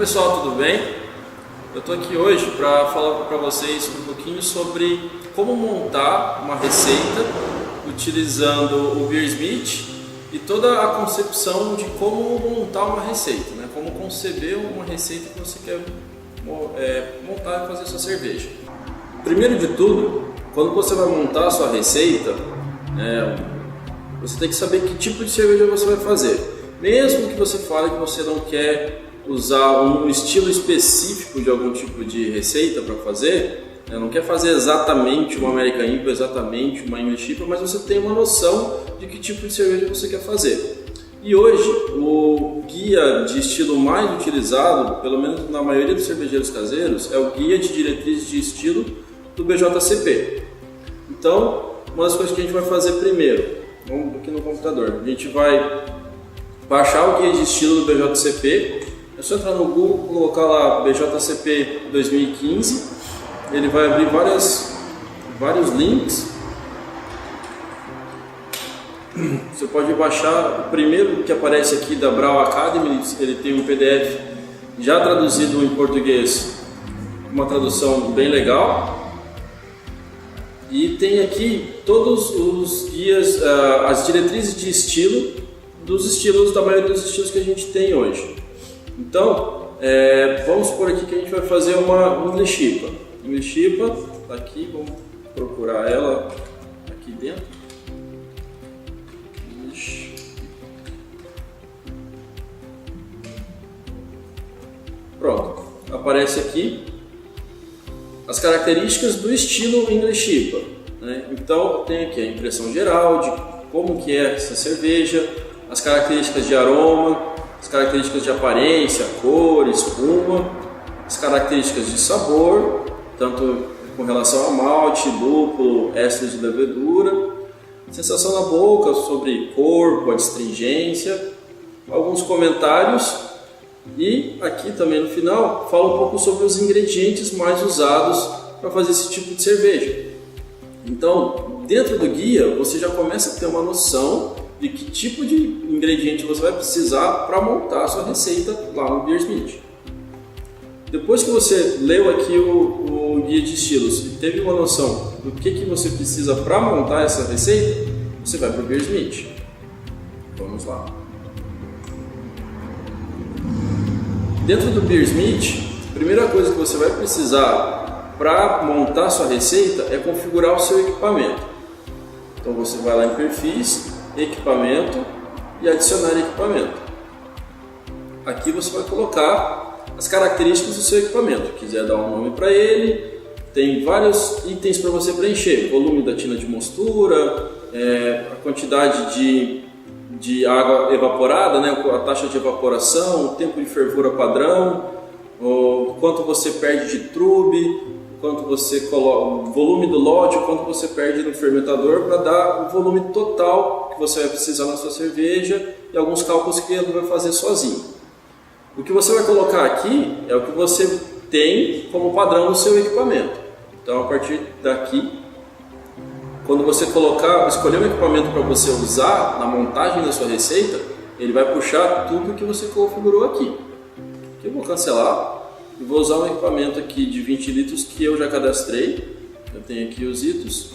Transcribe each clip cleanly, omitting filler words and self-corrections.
Pessoal, tudo bem? Eu estou aqui hoje para falar para vocês um pouquinho sobre como montar uma receita utilizando o Beersmith e toda a concepção de como montar uma receita, né? Como conceber uma receita que você quer montar e fazer sua cerveja. Primeiro de tudo, quando você vai montar a sua receita, você tem que saber que tipo de cerveja você vai fazer. Mesmo que você fale que você não quer usar um estilo específico de algum tipo de receita para fazer, não quer fazer exatamente uma American IPA, exatamente uma English IPA, mas você tem uma noção de que tipo de cerveja você quer fazer. E hoje, o guia de estilo mais utilizado, pelo menos na maioria dos cervejeiros caseiros, é o guia de diretrizes de estilo do BJCP. Então, uma das coisas que a gente vai fazer primeiro, vamos aqui no computador, a gente vai baixar o guia de estilo do BJCP. É só entrar no Google, colocar lá BJCP 2015, ele vai abrir vários links. Você pode baixar o primeiro que aparece aqui da Brau Academy, ele tem um PDF já traduzido em português, uma tradução bem legal. E tem aqui todos os guias, as diretrizes de estilo, da maioria dos estilos que a gente tem hoje. Então, vamos supor aqui que a gente vai fazer uma English IPA. English IPA, tá aqui, vamos procurar ela aqui dentro. English. Pronto, aparece aqui as características do estilo English IPA, né? Então, tem aqui a impressão geral de como que é essa cerveja, as características de aroma, as características de aparência, cor, espuma, as características de sabor, tanto com relação a malte, lúpulo, ésteres de levedura, sensação na boca sobre corpo, adstringência, alguns comentários e aqui também no final fala um pouco sobre os ingredientes mais usados para fazer esse tipo de cerveja. Então, dentro do guia você já começa a ter uma noção de que tipo de ingrediente você vai precisar para montar a sua receita lá no Beersmith. Depois que você leu aqui o guia de estilos e teve uma noção do que você precisa para montar essa receita, você vai para o Beersmith. Vamos lá. Dentro do Beersmith, a primeira coisa que você vai precisar para montar a sua receita é configurar o seu equipamento. Então você vai lá em perfis, equipamento e adicionar equipamento. Aqui você vai colocar as características do seu equipamento. Se quiser dar um nome para ele, tem vários itens para você preencher: volume da tina de mostura, a quantidade de água evaporada, né, a taxa de evaporação, o tempo de fervura padrão, o quanto você perde de trube, quanto você coloca, o volume do lote, o quanto você perde no fermentador, para dar o volume total que você vai precisar na sua cerveja e alguns cálculos que ele vai fazer sozinho. O que você vai colocar aqui é o que você tem como padrão no seu equipamento. Então, a partir daqui, quando você escolher um equipamento para você usar na montagem da sua receita, ele vai puxar tudo que você configurou aqui. Aqui eu vou cancelar. Eu vou usar um equipamento aqui de 20 litros que eu já cadastrei. Eu tenho aqui os itens.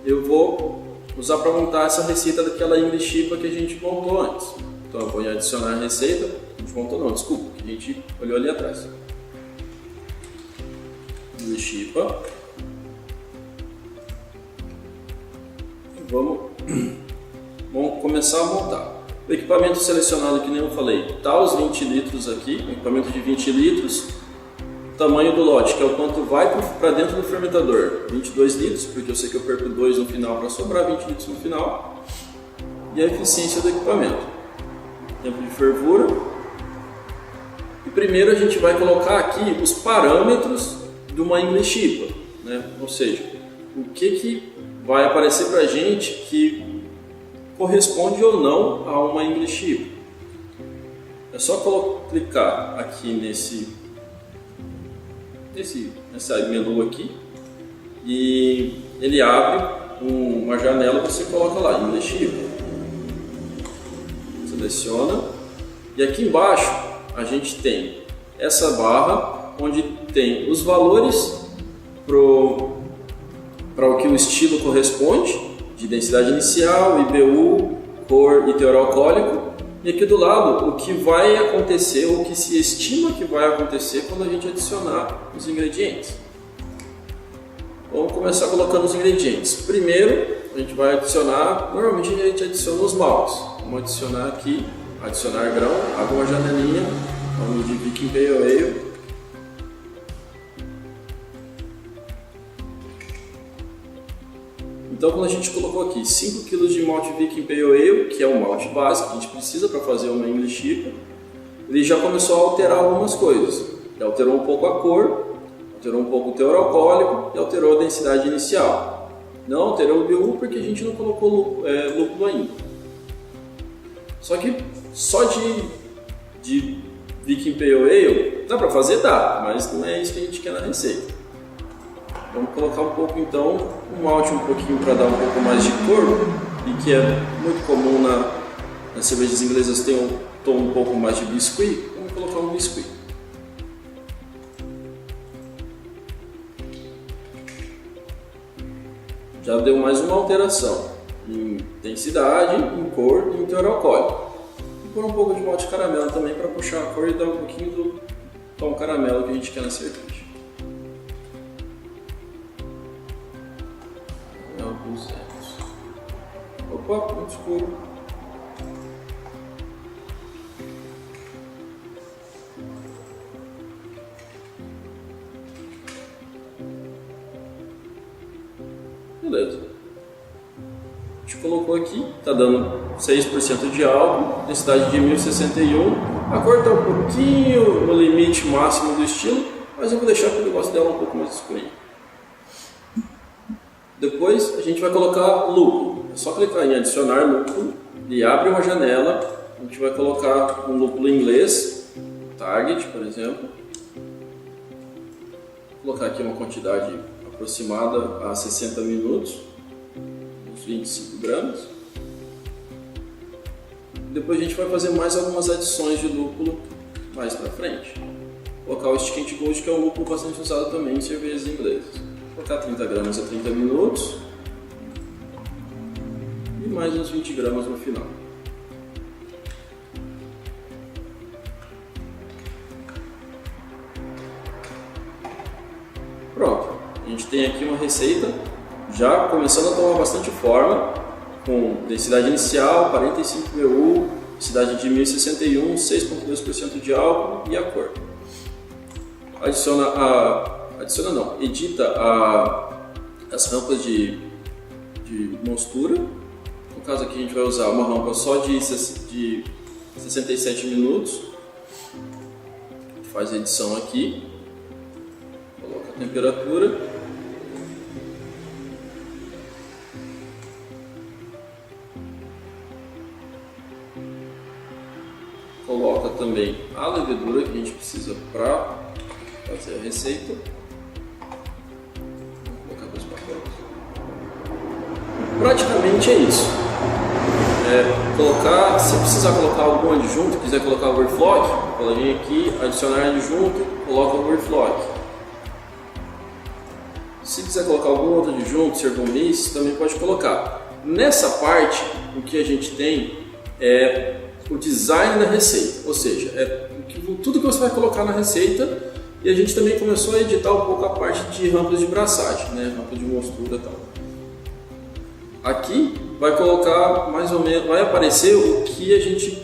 Eu vou usar para montar essa receita daquela English IPA que a gente montou antes. Então eu vou adicionar a receita. A gente montou não, desculpa, que a gente olhou ali atrás. English IPA. Vamos começar a montar. O equipamento selecionado, que nem eu falei, está os 20 litros aqui, um equipamento de 20 litros. Tamanho do lote, que é o quanto vai para dentro do fermentador, 22 litros, porque eu sei que eu perco 2 no final para sobrar 20 litros no final. E a eficiência do equipamento, tempo de fervura. E primeiro a gente vai colocar aqui os parâmetros de uma English IPA, né? Ou seja, o que vai aparecer para a gente que corresponde ou não a uma English IPA. É só clicar aqui nessa menu aqui e ele abre uma janela, você coloca lá English IPA, seleciona e aqui embaixo a gente tem essa barra onde tem os valores para o que o estilo corresponde, de densidade inicial, IBU, cor e teor alcoólico, e aqui do lado o que vai acontecer, ou o que se estima que vai acontecer quando a gente adicionar os ingredientes. Vamos começar colocando os ingredientes. Primeiro a gente vai adicionar, normalmente a gente adiciona os maltes. Vamos adicionar aqui, adicionar grão, abre uma janelinha, vamos de Viking Pale Ale. Então, quando a gente colocou aqui 5 kg de malte Viking Pale Ale, que é o malte básico que a gente precisa para fazer uma English IPA, ele já começou a alterar algumas coisas. Ele alterou um pouco a cor, alterou um pouco o teor alcoólico e alterou a densidade inicial. Não alterou o IBU porque a gente não colocou lúpulo ainda. Só que só de Viking Pale Ale dá para fazer? Dá, mas não é isso que a gente quer na receita. Vamos colocar um pouco então, um malte um pouquinho para dar um pouco mais de cor, e que é muito comum nas cervejas inglesas tem um tom um pouco mais de biscuit, vamos colocar um biscuit. Já deu mais uma alteração em densidade, em cor e em teor alcoólico. E por um pouco de malte caramelo também para puxar a cor e dar um pouquinho do tom caramelo que a gente quer na cerveja. Opa, muito escuro. Beleza. A gente colocou aqui, tá dando 6% de álcool, densidade de 1061. A cor está um pouquinho no limite máximo do estilo, mas eu vou deixar porque eu gosto dela um pouco mais escurinha. Depois a gente vai colocar lúpulo. É só clicar em adicionar lúpulo e abre uma janela. A gente vai colocar um lúpulo inglês, Target, por exemplo. Vou colocar aqui uma quantidade aproximada a 60 minutos, uns 25 gramas. Depois a gente vai fazer mais algumas adições de lúpulo mais para frente. Vou colocar o Stick Gold, que é um lúpulo bastante usado também em cervejas inglesas. Vou colocar 30 gramas a 30 minutos e mais uns 20 gramas no final. Pronto, a gente tem aqui uma receita já começando a tomar bastante forma, com densidade inicial 45 ml, densidade de 1061, 6,2% de álcool e a cor. Edita as rampas de mostura. No caso aqui a gente vai usar uma rampa só de 67 minutos. Faz a edição aqui, coloca a temperatura. Coloca também a levedura que a gente precisa para fazer a receita. Vou colocar 2 papéis. Praticamente é isso. Se precisar colocar algum adjunto, quiser colocar overclock, ela vem aqui, adicionar adjunto, coloca overclock. Se quiser colocar algum outro adjunto, servomice, também pode colocar. Nessa parte, o que a gente tem é o design da receita, ou seja, tudo que você vai colocar na receita. E a gente também começou a editar um pouco a parte de rampas de braçagem, né? Rampa de mostura e tal. Aqui vai colocar mais ou menos, vai aparecer o que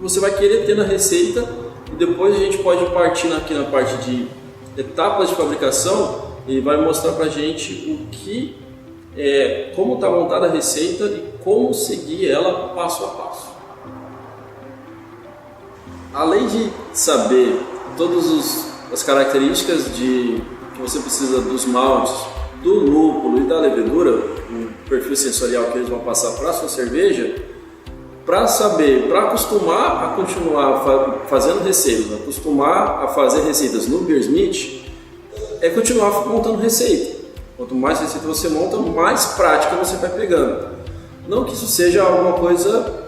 você vai querer ter na receita, e depois a gente pode partir aqui na parte de etapas de fabricação e vai mostrar pra gente como está montada a receita e como seguir ela passo a passo. Além de saber todas as características que você precisa dos maltes, do lúpulo e da levedura, o perfil sensorial que eles vão passar para a sua cerveja, para acostumar a continuar fazendo receitas, acostumar a fazer receitas no Beersmith, é continuar montando receita. Quanto mais receita você monta, mais prática você vai pegando. Não que isso seja alguma coisa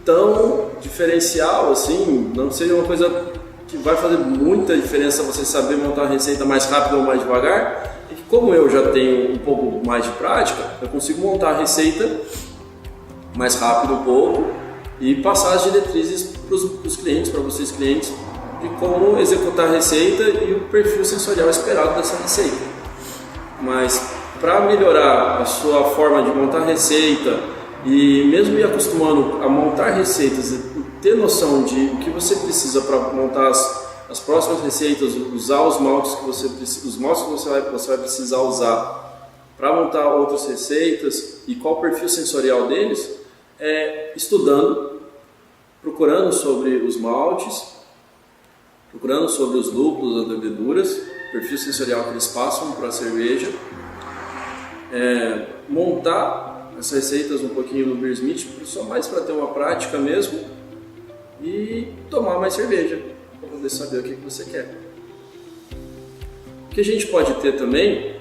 tão diferencial assim, não seja uma coisa que vai fazer muita diferença você saber montar uma receita mais rápido ou mais devagar, e que como eu já tenho um pouco mais de prática, eu consigo montar a receita mais rápido um pouco e passar as diretrizes para os clientes, para vocês clientes, de como executar a receita e o perfil sensorial esperado dessa receita. Mas para melhorar a sua forma de montar receita e mesmo ir acostumando a montar receitas e ter noção de o que você precisa para montar as próximas receitas, usar os maltes que você vai precisar usar para montar outras receitas e qual o perfil sensorial deles, estudando, procurando sobre os maltes, procurando sobre os lúpulos, as leveduras, perfil sensorial que eles passam para a cerveja, montar as receitas um pouquinho no Beersmith, só mais para ter uma prática mesmo, e tomar mais cerveja, para poder saber o que você quer. O que a gente pode ter também,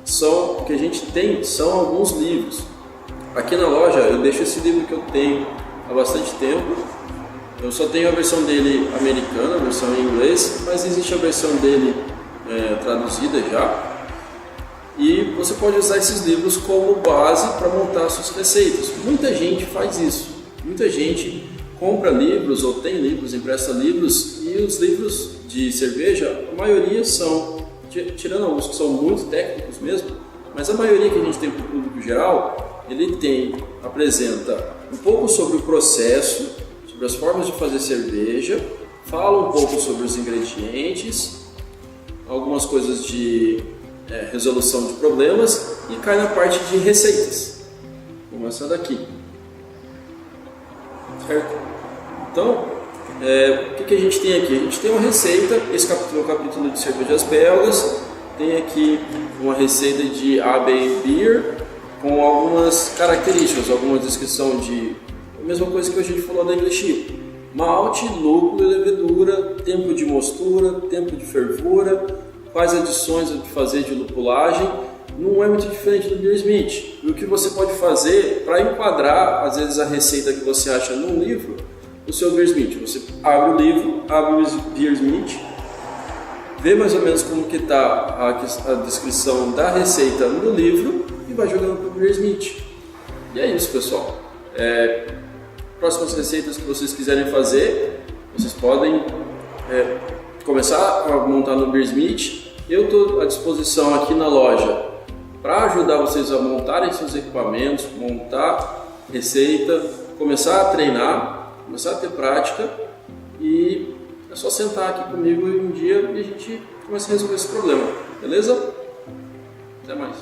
são alguns livros. Aqui na loja eu deixo esse livro que eu tenho há bastante tempo. Eu só tenho a versão dele americana, a versão em inglês, mas existe a versão dele traduzida já. E você pode usar esses livros como base para montar suas receitas. Muita gente faz isso. Muita gente compra livros ou tem livros, empresta livros, e os livros de cerveja, a maioria são, tirando alguns que são muito técnicos mesmo, mas a maioria que a gente tem para o público geral, ele apresenta um pouco sobre o processo, sobre as formas de fazer cerveja, fala um pouco sobre os ingredientes, algumas coisas de resolução de problemas e cai na parte de receitas, como essa daqui, certo? Então, o que a gente tem aqui? A gente tem uma receita, esse capítulo é o capítulo de cervejas belgas, tem aqui uma receita de AB Beer com algumas características, alguma descrição de a mesma coisa que a gente falou da English: malte, lúpulo e levedura, tempo de mostura, tempo de fervura, quais adições a fazer de lupulagem. Não é muito diferente do Beersmith. E o que você pode fazer para enquadrar, às vezes, a receita que você acha num livro, o seu Beersmith. Você abre o livro, abre o Beersmith, vê mais ou menos como que está a descrição da receita no livro e vai jogando para o Beersmith. E é isso, pessoal. Próximas receitas que vocês quiserem fazer, vocês podem começar a montar no Beersmith. Eu estou à disposição aqui na loja para ajudar vocês a montarem seus equipamentos, montar receita, começar a treinar, começar a ter prática, e é só sentar aqui comigo um dia e a gente começa a resolver esse problema, beleza? Até mais!